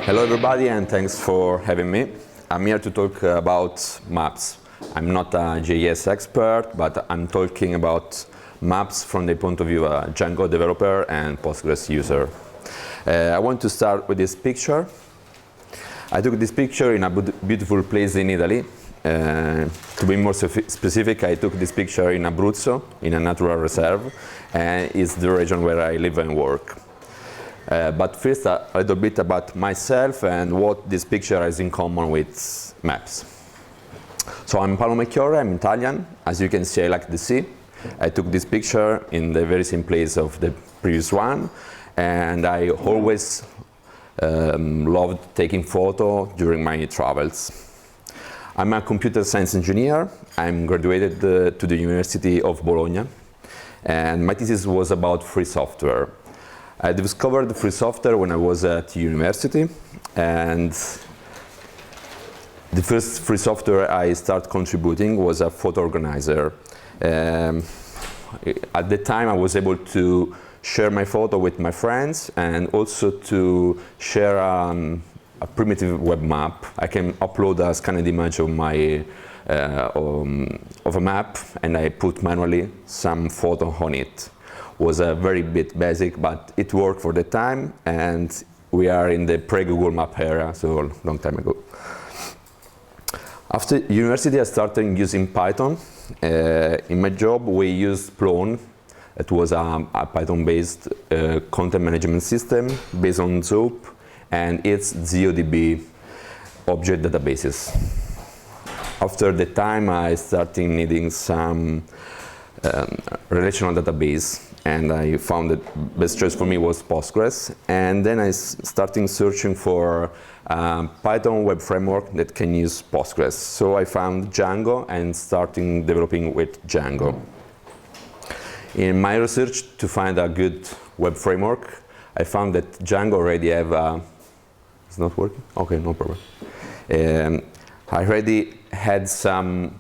Hello everybody and thanks for having me. I'm here to talk about maps. I'm not a GIS expert, but I'm talking about maps from the point of view of a Django developer and Postgres user. I want to start with this picture. I took this picture in a beautiful place in Italy. To be more specific, I took this picture in Abruzzo, in a natural reserve, and it's the region where I live and work. But first, a little bit about myself and what this picture has in common with maps. So I'm Paolo Melchiorre, I'm Italian. As you can see, I like the sea. I took this picture in the very same place of the previous one, and I always loved taking photos during my travels. I'm a computer science engineer. I'm graduated to the University of Bologna, and my thesis was about free software. I discovered free software when I was at university, and the first free software I started contributing was a photo organizer. At the time I was able to share my photo with my friends and also to share a primitive web map. I can upload a scanned image of my of a map and I put manually some photo on it. Was a very bit basic, but it worked for the time, and we are in the pre-Google Map era, so a long time ago. After university, I started using Python. In my job, we used Plone. It was a Python-based content management system based on SOAP and its ZODB object databases. After the time, I started needing some relational database, and I found that the best choice for me was Postgres. And then I started searching for a Python web framework that can use Postgres. So I found Django and started developing with Django. In my research to find a good web framework, I found that Django already have a... It's not working? Okay, no problem. I already had some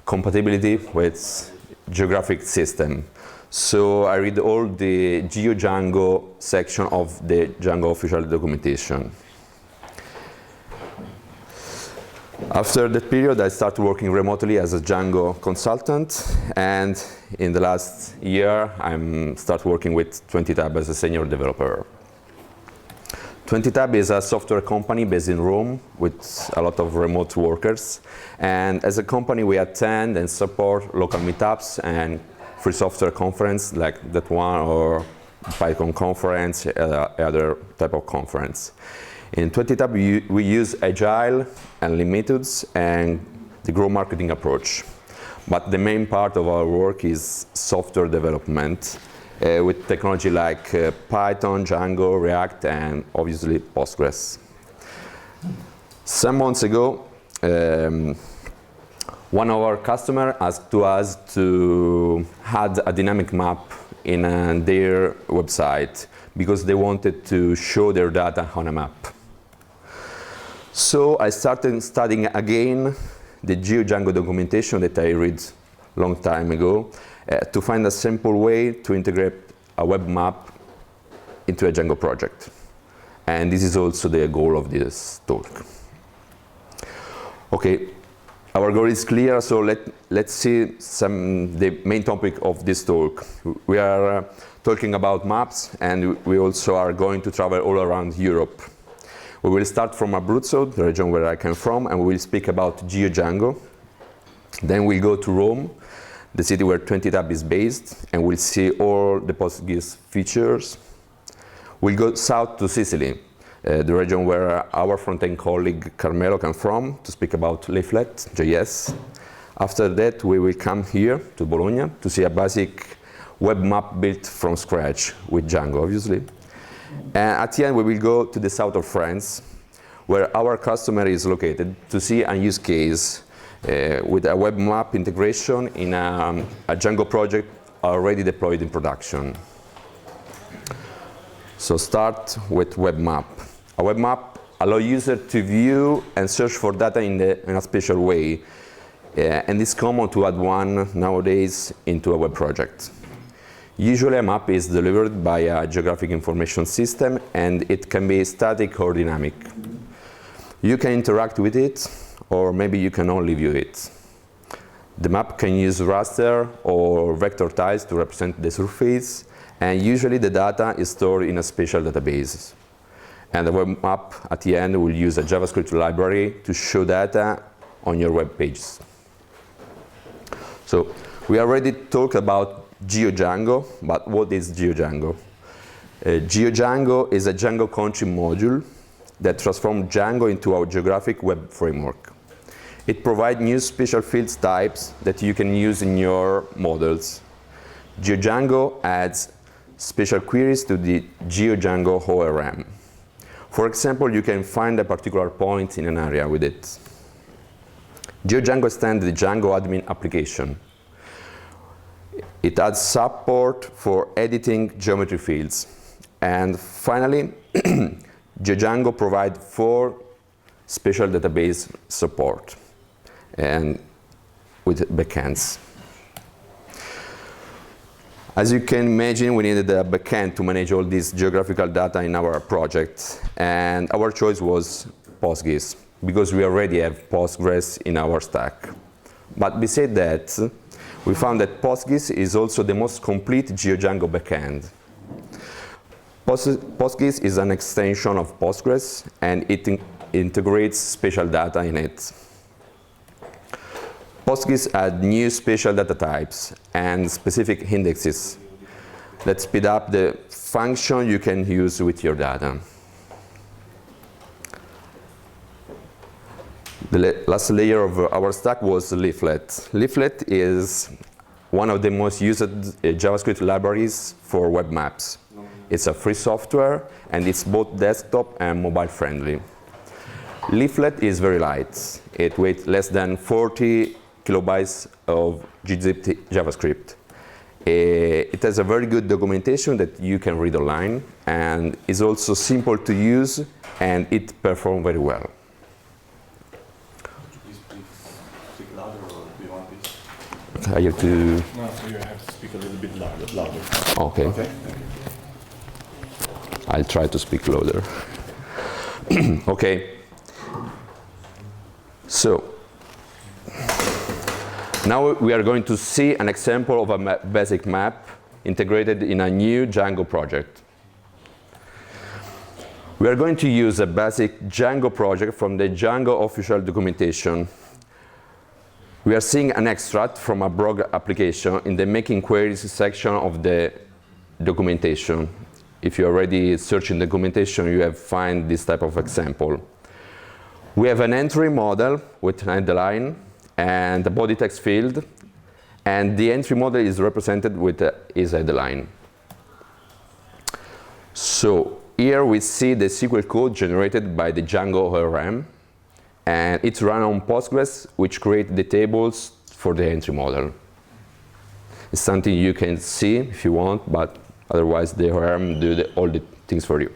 compatibility with geographic system. So I read all the GeoDjango section of the Django official documentation. After that period, I started working remotely as a Django consultant, and in the last year, I'm started working with 20Tab as a senior developer. 20Tab is a software company based in Rome with a lot of remote workers, and as a company, we attend and support local meetups and free software conference like that one, or Python conference, other type of conference. In 20Tab, we use agile and lean methods and the growth marketing approach. But the main part of our work is software development with technology like Python, Django, React, and obviously Postgres. Some months ago, one of our customers asked to us to add a dynamic map in their website because they wanted to show their data on a map. So I started studying again the GeoDjango documentation that I read a long time ago to find a simple way to integrate a web map into a Django project. And this is also the goal of this talk. Okay. Our goal is clear, so let's see the main topic of this talk. We are talking about maps, and we also are going to travel all around Europe. We will start from Abruzzo, the region where I come from, and we will speak about GeoDjango. Then we'll go to Rome, the city where 20Tab is based, and we'll see all the PostGIS features. We'll go south to Sicily, the region where our front-end colleague Carmelo comes from, to speak about Leaflet, JS. After that, we will come here to Bologna to see a basic web map built from scratch with Django, obviously. And at the end, we will go to the south of France, where our customer is located, to see a use case with a web map integration in a Django project already deployed in production. So start with web map. A web map allows users to view and search for data in a special way. And it's common to add one nowadays into a web project. Usually a map is delivered by a geographic information system, and it can be static or dynamic. You can interact with it, or maybe you can only view it. The map can use raster or vector tiles to represent the surface, and usually the data is stored in a special database. And the web map at the end will use a JavaScript library to show data on your web pages. So we already talked about GeoDjango, but what is GeoDjango? GeoDjango is a Django contrib module that transforms Django into our geographic web framework. It provides new special fields types that you can use in your models. GeoDjango adds special queries to the GeoDjango ORM. For example, you can find a particular point in an area with it. GeoDjango extends the Django admin application. It adds support for editing geometry fields. And finally, GeoDjango provides 4 special database support and with backends. As you can imagine, we needed a backend to manage all this geographical data in our project, and our choice was PostGIS, because we already have Postgres in our stack. But besides that, we found that PostGIS is also the most complete GeoDjango backend. PostGIS is an extension of Postgres, and it integrates spatial data in it. PostGIS adds new spatial data types and specific indexes that speed up the function you can use with your data. The last layer of our stack was Leaflet. Leaflet is one of the most used JavaScript libraries for web maps. It's a free software, and it's both desktop and mobile friendly. Leaflet is very light. It weighs less than 40 kilobytes of gzipped JavaScript. It has a very good documentation that you can read online, and is also simple to use, and it performs very well. I have to... No, so you have to speak a little bit louder. Okay. Okay. I'll try to speak louder. Okay. So, now we are going to see an example of a basic map integrated in a new Django project. We are going to use a basic Django project from the Django official documentation. We are seeing an extract from a blog application in the Making Queries section of the documentation. If you already search in the documentation, you have find this type of example. We have an entry model with an headline and a body text field, and the entry model is represented with its headline. So here we see the SQL code generated by the Django ORM, and it's run on Postgres, which creates the tables for the entry model. It's something you can see if you want, but otherwise the ORM do all the things for you.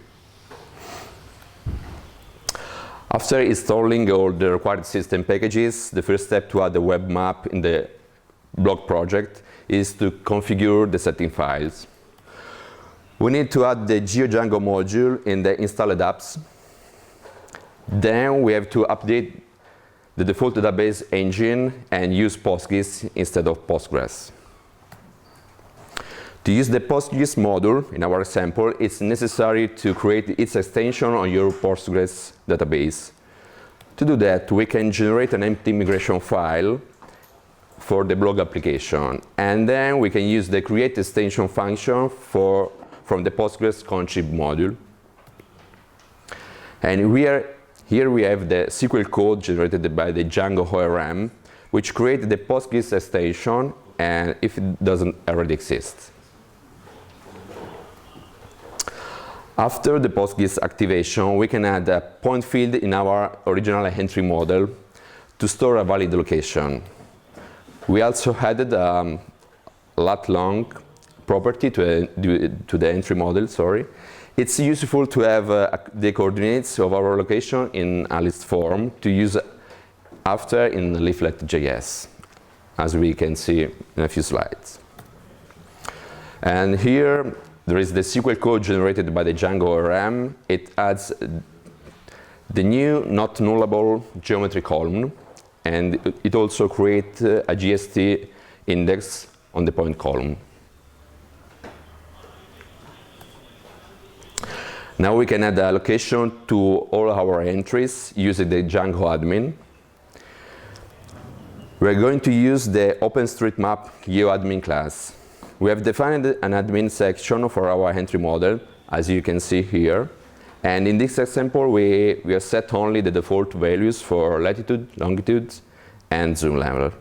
After installing all the required system packages, the first step to add the web map in the blog project is to configure the setting files. We need to add the GeoDjango module in the installed apps. Then we have to update the default database engine and use PostGIS instead of Postgres. To use the PostGIS module, in our example, it's necessary to create its extension on your Postgres database. To do that, we can generate an empty migration file for the blog application, and then we can use the create extension function from the Postgres contrib module. And here we have the SQL code generated by the Django ORM, which creates the PostGIS extension, and if it doesn't already exist. After the PostGIS activation, we can add a point field in our original entry model to store a valid location. We also added a lat long property to the entry model, sorry. It's useful to have the coordinates of our location in a list form to use after in Leaflet.js, as we can see in a few slides. And here there is the SQL code generated by the Django ORM. It adds the new not nullable geometry column, and it also creates a GST index on the point column. Now we can add a location to all our entries using the Django admin. We're going to use the OpenStreetMap GeoAdmin class. We have defined an admin section for our entry model, as you can see here. And in this example, we have set only the default values for latitude, longitude, and zoom level.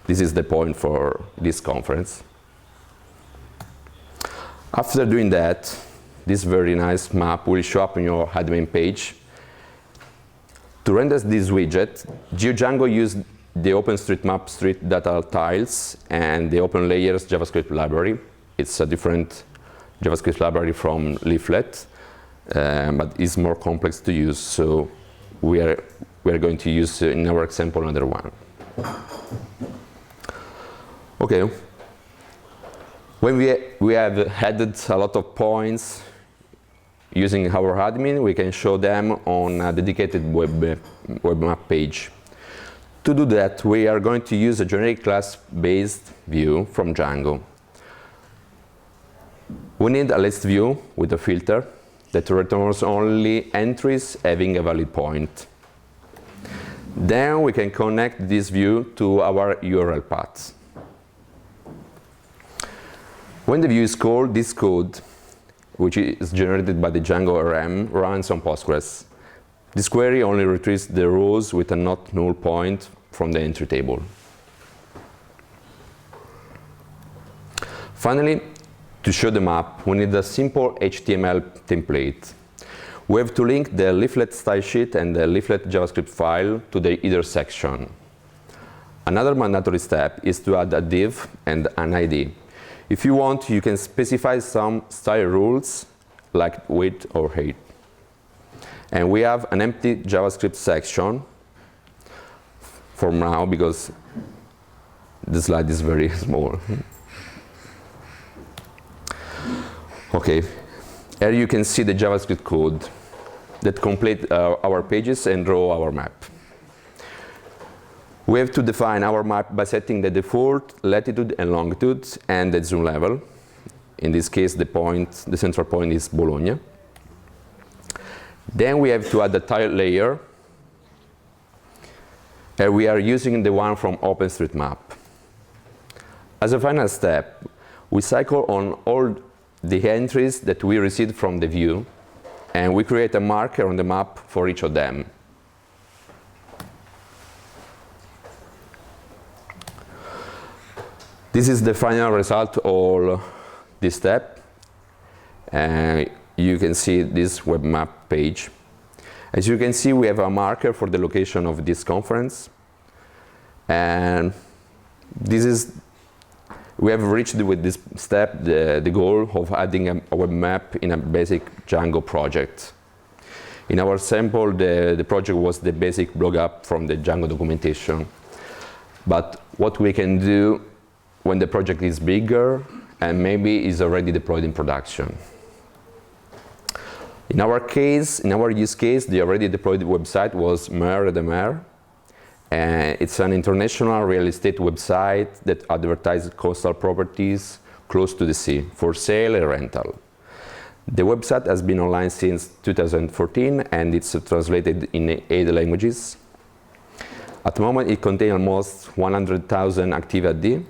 This is the point for this conference. After doing that, this very nice map will show up on your admin page. To render this widget, GeoDjango used the OpenStreetMap street data tiles and the OpenLayers JavaScript library. It's a different JavaScript library from Leaflet, but it's more complex to use, so we are going to use, in our example, another one. Okay. When we have added a lot of points using our admin, we can show them on a dedicated web map page. To do that, we are going to use a generic class-based view from Django. We need a list view with a filter that returns only entries having a valid point. Then we can connect this view to our URL path. When the view is called, this code, which is generated by the Django ORM, runs on Postgres. This query only retrieves the rows with a not null point from the entry table. Finally, to show the map, we need a simple HTML template. We have to link the Leaflet style sheet and the Leaflet JavaScript file to the header section. Another mandatory step is to add a div and an ID. If you want, you can specify some style rules, like width or height. And we have an empty JavaScript section for now, because the slide is very small. Okay, here you can see the JavaScript code that complete our pages and draw our map. We have to define our map by setting the default latitude and longitude and the zoom level. In this case, the central point is Bologna. Then we have to add the tile layer. And we are using the one from OpenStreetMap. As a final step, we cycle on all the entries that we received from the view, and we create a marker on the map for each of them. This is the final result of this step. You can see this web map page. As you can see, we have a marker for the location of this conference. And we have reached with this step the goal of adding a web map in a basic Django project. In our sample, the project was the basic blog app from the Django documentation. But what we can do when the project is bigger and maybe is already deployed in production. In our use case, the already deployed website was Mer de Mer. It's an international real estate website that advertises coastal properties close to the sea for sale and rental. The website has been online since 2014 and it's translated in 8 languages. At the moment, it contains almost 100,000 active AD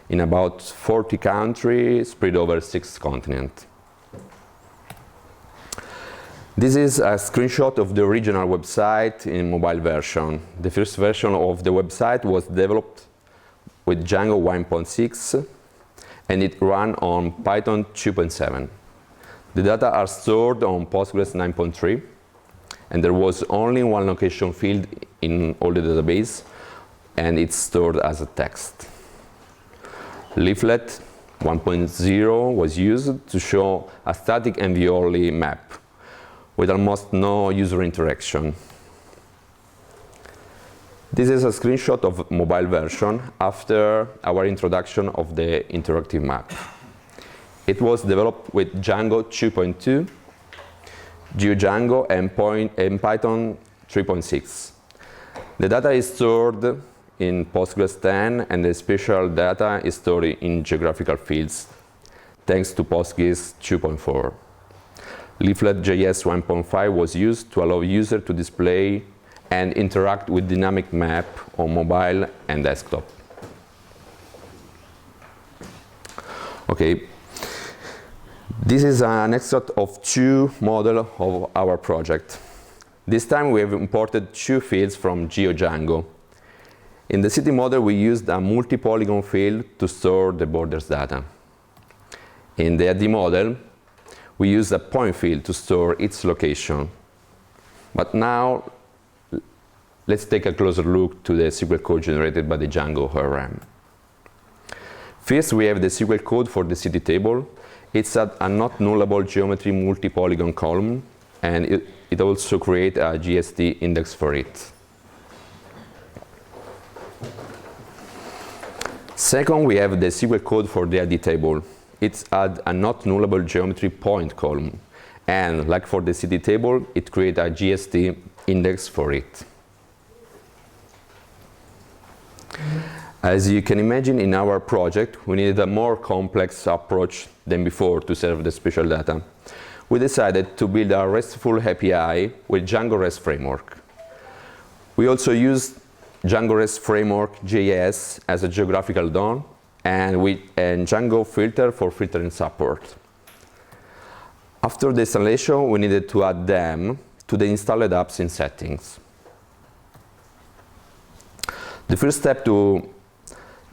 in about 40 countries spread over 6 continents. This is a screenshot of the original website in mobile version. The first version of the website was developed with Django 1.6 and it ran on Python 2.7. The data are stored on Postgres 9.3 and there was only one location field in all the database and it's stored as a text. Leaflet 1.0 was used to show a static and view-only map with almost no user interaction. This is a screenshot of mobile version after our introduction of the interactive map. It was developed with Django 2.2, GeoDjango, and Python 3.6. The data is stored in Postgres 10, and the special data is stored in geographical fields, thanks to PostGIS 2.4. Leaflet JS 1.5 was used to allow users to display and interact with dynamic map on mobile and desktop. Okay, this is an extract of two models of our project. This time we have imported two fields from GeoDjango. In the city model, we used a multi-polygon field to store the borders data. In the agli model, we used a point field to store its location. But now, let's take a closer look to the SQL code generated by the Django ORM. First, we have the SQL code for the city table. It's a not nullable geometry multi-polygon column, and it also creates a GST index for it. Second, we have the SQL code for the agli table. It's a not nullable geometry point column, and like for the city table, it creates a GST index for it. As you can imagine, in our project, we needed a more complex approach than before to serve the special data. We decided to build a RESTful API with Django REST framework. We also used Django REST framework JS as a geographical DOM, and Django filter for filtering support. After the installation, we needed to add them to the installed apps in settings. The first step to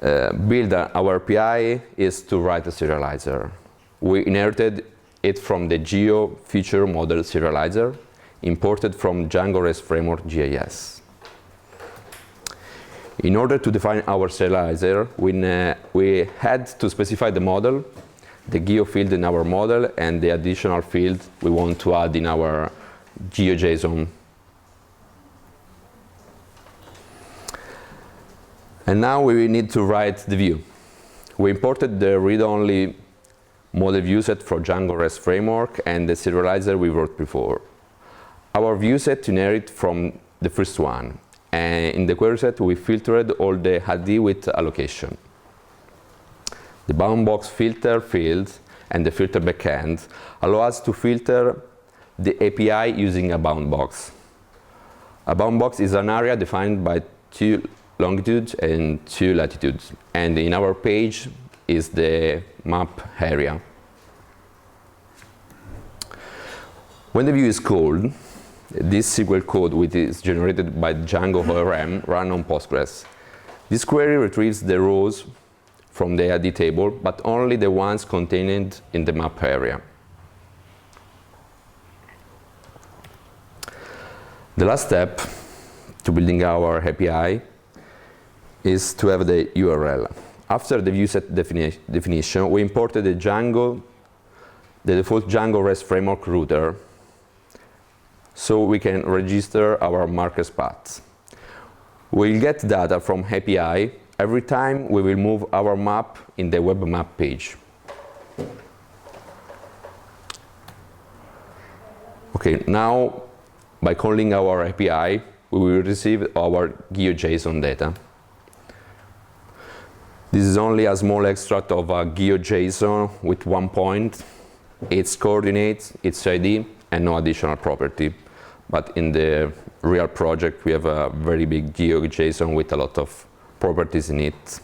build our API is to write a serializer. We inherited it from the Geo feature model serializer, imported from Django REST framework GIS. In order to define our serializer, we had to specify the model, the geo field in our model, and the additional field we want to add in our GeoJSON. And now we need to write the view. We imported the read-only model view set from Django REST framework and the serializer we wrote before. Our view set inherits from the first one. And in the query set, we filtered all the agli with allocation. The bound box filter field and the filter backend allow us to filter the API using a bound box. A bound box is an area defined by 2 longitudes and 2 latitudes, and in our page is the map area. When the view is called, this SQL code, which is generated by Django ORM, run on Postgres. This query retrieves the rows from the agli table, but only the ones contained in the map area. The last step to building our API is to have the URL. After the view set definition, we imported the default Django REST framework router, so we can register our markers paths. We'll get data from API every time we will move our map in the web map page. Okay, now by calling our API, we will receive our GeoJSON data. This is only a small extract of a GeoJSON with 1 point, its coordinates, its ID, and no additional property. But in the real project, we have a very big GeoJSON with a lot of properties in it.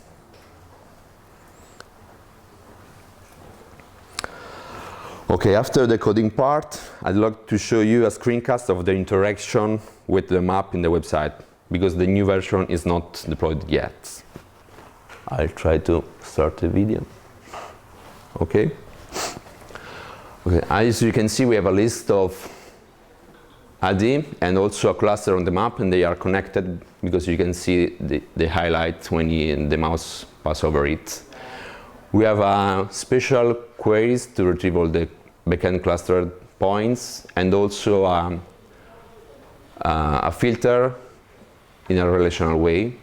Okay, after the coding part, I'd like to show you a screencast of the interaction with the map in the website, because the new version is not deployed yet. I'll try to start the video. Okay. Okay, as you can see, we have a list of agli and also a cluster on the map, and they are connected because you can see the highlight when the mouse passes over it. We have special queries to retrieve all the backend clustered points, and also a filter in a relational way.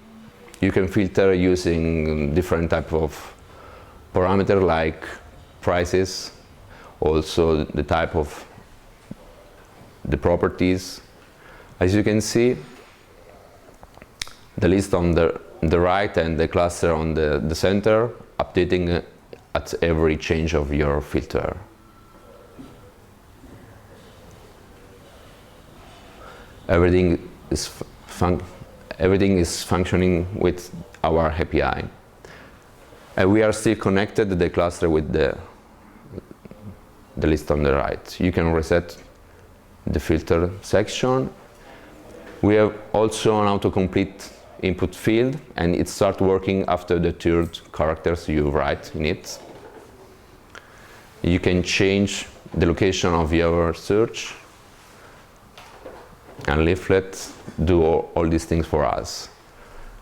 You can filter using different types of parameters like prices, also the type of the properties. As you can see, the list on the right and the cluster on the center, updating at every change of your filter. Everything is functioning with our API. And we are still connected to the cluster with the list on the right. You can reset the filter section. We have also an autocomplete input field, and it starts working after the third characters you write in it. You can change the location of your search, and Leaflet do all these things for us.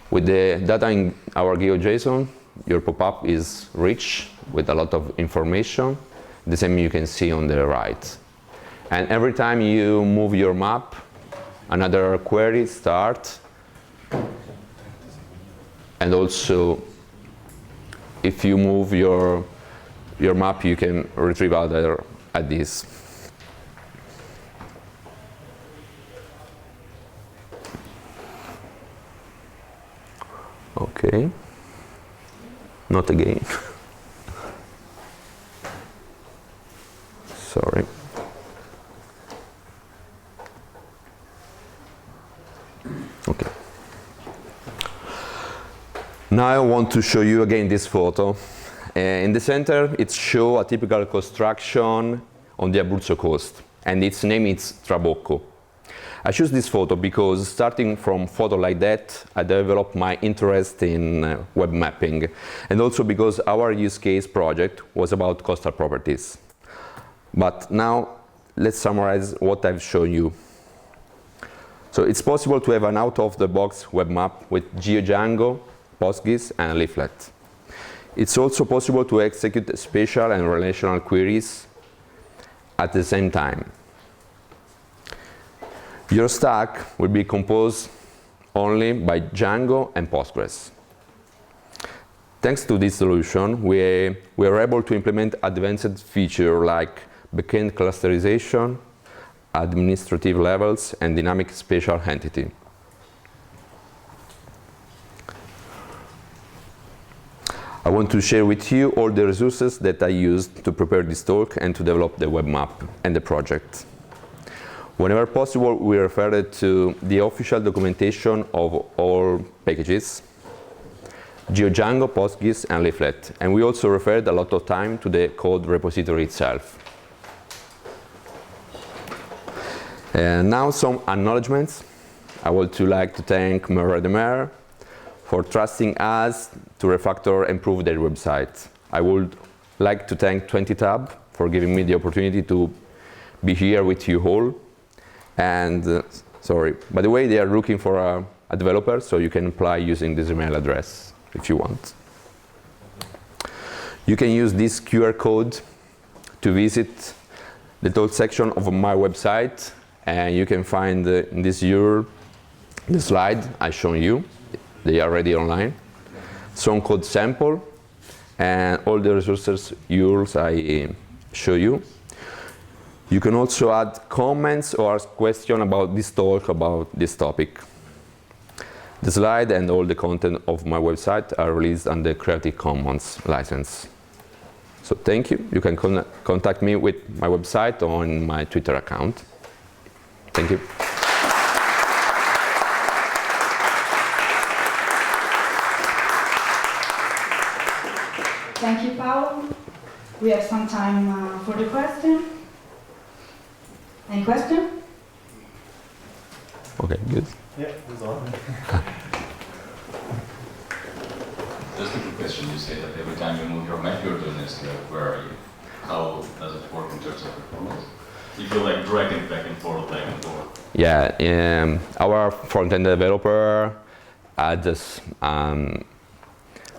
With the data in our GeoJSON, your pop-up is rich with a lot of information, the same you can see on the right. And every time you move your map, another query starts. And also, if you move your map, you can retrieve other IDs. Okay. Not again. Sorry. Okay. Now I want to show you again this photo. In the center, it shows a typical construction on the Abruzzo coast, and its name is Trabocco. I choose this photo because starting from photo like that, I developed my interest in web mapping, and also because our use case project was about coastal properties. But now, let's summarize what I've shown you. So it's possible to have an out-of-the-box web map with GeoDjango, PostGIS, and Leaflet. It's also possible to execute spatial and relational queries at the same time. Your stack will be composed only by Django and Postgres. Thanks to this solution, we are able to implement advanced features like backend clusterization, administrative levels, and dynamic spatial entity. I want to share with you all the resources that I used to prepare this talk and to develop the web map and the project. Whenever possible, we refer to the official documentation of all packages, GeoDjango, PostGIS, and Leaflet. And we also referred a lot of time to the code repository itself. And now some acknowledgements. I would like to thank Melchiorre for trusting us to refactor and improve their website. I would like to thank 20tab for giving me the opportunity to be here with you all. And sorry, by the way, they are looking for a developer, so you can apply using this email address if you want. You can use this QR code to visit the talk section of my website, and you can find in this URL the slide I shown you. They are already online. Some code sample and all the resources URLs I show you. You can also add comments or ask questions about this talk, about this topic. The slide and all the content of my website are released under Creative Commons license. So thank you. You can contact me with my website or on my Twitter account. Thank you. Thank you, Paolo. We have some time for the question. Any question? Okay, good. Yeah, that's all. Just a quick question. You say that every time you move your map, you're doing this. Where are you? How does it work in terms of performance? You feel like dragging back and forth, back and forth. Yeah, our front-end developer adds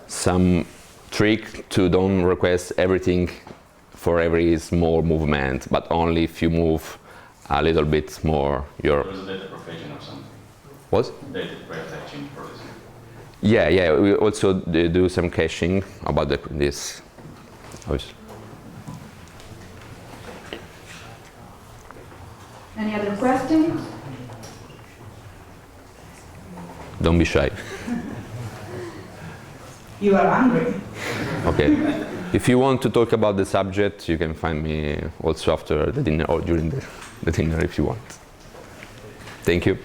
some trick to don't request everything for every small movement, but only if you move a little bit more. There is a data protection or something. What? Data protection for this. Yeah. We also do some caching about this. Any other questions? Don't be shy. You are hungry. Okay. If you want to talk about the subject, you can find me also after the dinner or during the dinner if you want. Thank you.